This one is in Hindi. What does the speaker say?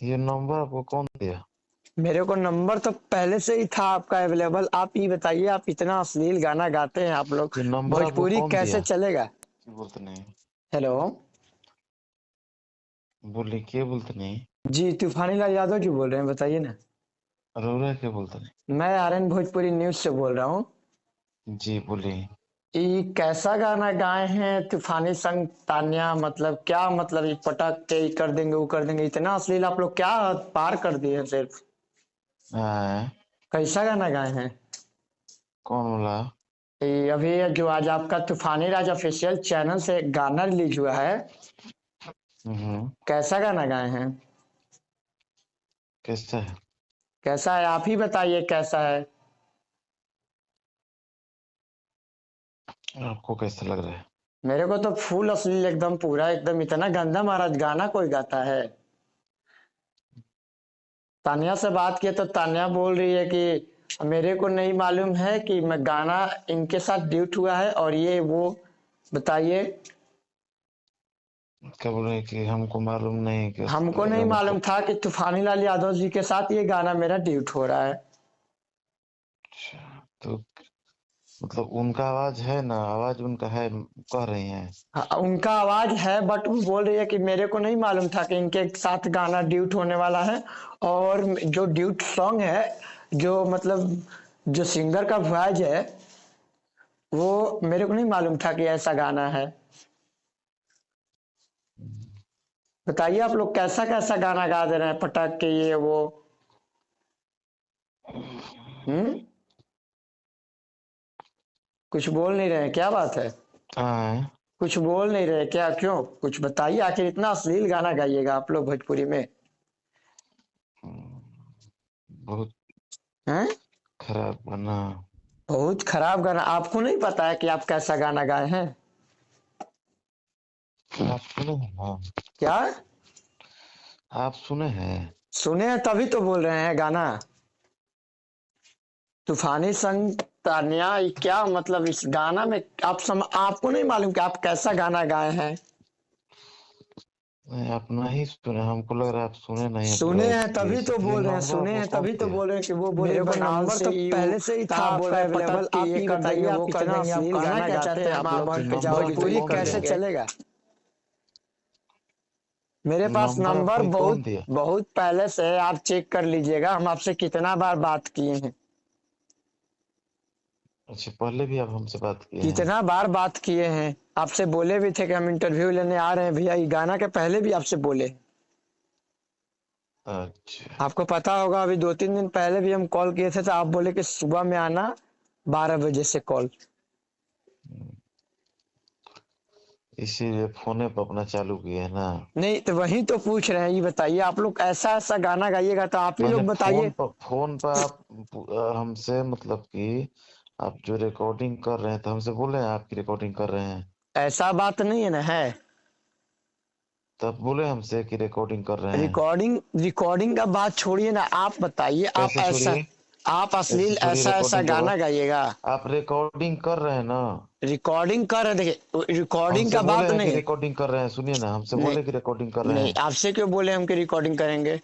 ये नंबर आपको कौन दिया? मेरे को नंबर तो पहले से ही था आपका अवेलेबल। आप ये बताइए, आप इतना अश्लील गाना गाते हैं आप लोग, ये नंबर आपको भोजपुरी कौन कैसे दिया? चलेगा? क्या बोलते नहीं? हेलो। बोले क्या बोलते नहीं? जी, तूफानी लाल यादव जी बोल रहे हैं, बताइए ना। अरोरा क्या बोलते नहीं? मैं आर्यन भोजपुरी न्यूज से बोल रहा हूँ। जी बोलिए। ये कैसा गाना गाए हैं तूफानी संग तान्या? मतलब क्या मतलब, ये पटक के ये कर देंगे वो कर देंगे, इतना अश्लील आप लोग क्या पार कर दिए हैं सिर्फ। हाँ, कैसा गाना गाए हैं? कौन बोला? ये अभी जो आज आपका तूफानी राज ऑफिशियल चैनल से गाना रिलीज हुआ है, हम्म। कैसा गाना गाए हैं? कैसा है? कैसा है आप ही बताइए, कैसा है? आपको कैसा लग रहा है? मेरे को तो फुल अश्लील एकदम, पूरा एकदम, इतना गंदा महाराज गाना कोई गाता है? तान्या से बात किए तो तान्या बोल रही है कि मेरे को नहीं मालूम है कि मैं गाना इनके साथ ड्यूट हुआ है और ये वो। बताइए। क्या बोल रहे हैं कि हमको मालूम नहीं कि हमको नहीं मालूम मतलब। था कि तूफानी लाल यादव जी के साथ ये गाना मेरा ड्यूट हो रहा है। अच्छा, तो मतलब उनका आवाज है ना, आवाज उनका है, कह रही हैं। हाँ, उनका आवाज है, बट वो बोल रही है कि मेरे को नहीं मालूम था कि इनके साथ गाना ड्यूट होने वाला है। और जो ड्यूट सॉन्ग है, जो मतलब जो सिंगर का वॉइस है, वो मेरे को नहीं मालूम था कि ऐसा गाना है। बताइए आप लोग कैसा कैसा गाना गा दे रहे हैं, पटक के ये वो। हम्म। कुछ बोल नहीं रहे हैं, क्या बात है? हाँ, कुछ बोल नहीं रहे क्या, क्यों? कुछ बताइए, आखिर इतना अश्लील गाना गाइएगा आप लोग भोजपुरी में? बहुत हैं? खराब गाना। बहुत खराब गाना? आपको नहीं पता है कि आप कैसा गाना गाए हैं? आप सुने हैं ना? क्या? आप सुने हैं? सुने हैं तभी तो बोल रहे हैं गाना। तूफानी संग तान्या, ये क्या मतलब इस गाना में? आपको नहीं मालूम कि आप कैसा गाना गाए हैं? नहीं, आप नहीं सुने, हमको लग रहा है आप सुने नहीं सुने हैं हैं तभी तो इसलिए। ये बोल रहे हैं, नंबर सुने आपको हैं कौन तभी तो दिया? बोल रहे हैं कि वो बोले मेरे को बंगाल नंबर से तो ही पहले से ही था आप बोल आपका रहे हैं अवेलेबल। पटक के आप ये ही कर बताइए, देंगे आप वो कर कितना देंगे, आप अश्लील कहना गाना क्या गाते चाहते हैं हैं, आप माँ लोग? बहन पे नंबर जाओगे तो आपको भोजपुरी ये कौन कर कैसे दिया? देंगे। चलेगा? मेरे पास नंबर नंबर आपको ये कौन बहुत दिया? बहुत पहले से है, आप चेक कर लीजिएगा, हम आपसे कितना बार बात किए हैं। अच्छा, पहले भी आप हमसे बात किए हैं? कितना बार बात किए हैं, आपसे बोले भी थे कि हम इंटरव्यू लेने आ रहे हैं भैया, ये गाना के पहले भी आपसे बोले। अच्छा। आपको पता होगा, अभी 2-3 दिन पहले भी हम कॉल किए थे तो आप बोले कि सुबह में आना, 12 बजे से कॉल। इसीलिए फोने पर अपना चालू किए है ना? नहीं तो वही तो पूछ रहे हैं, ये बताइए आप लोग ऐसा ऐसा गाना गाइएगा तो आप ही मैंने लोग बताइए। फोन पर आप हमसे मतलब कि आप जो रिकॉर्डिंग कर रहे हैं तो हमसे बोले हैं आपकी रिकॉर्डिंग कर रहे हैं। ऐसा बात नहीं है ना है। तब बोले हमसे कि रिकॉर्डिंग कर रहे हैं। रिकॉर्डिंग रिकॉर्डिंग का बात छोड़िए ना, आप बताइए, आप कैसे ऐसा, छोड़िए? आप कैसे अश्लील छोड़िए ऐसा ऐसा रिकॉर्डिंग के गाना बाद? गाइएगा। आप रिकॉर्डिंग कर रहे हैं ना? रिकॉर्डिंग कर रहे, देखिए रिकॉर्डिंग हमसे का बोले बात हैं कि नहीं है। रिकॉर्डिंग कर रहे हैं, सुनिए ना, हमसे नहीं, बोले कि रिकॉर्डिंग कर रहे नहीं हैं। आपसे क्यों बोले हम कि रिकॉर्डिंग करेंगे?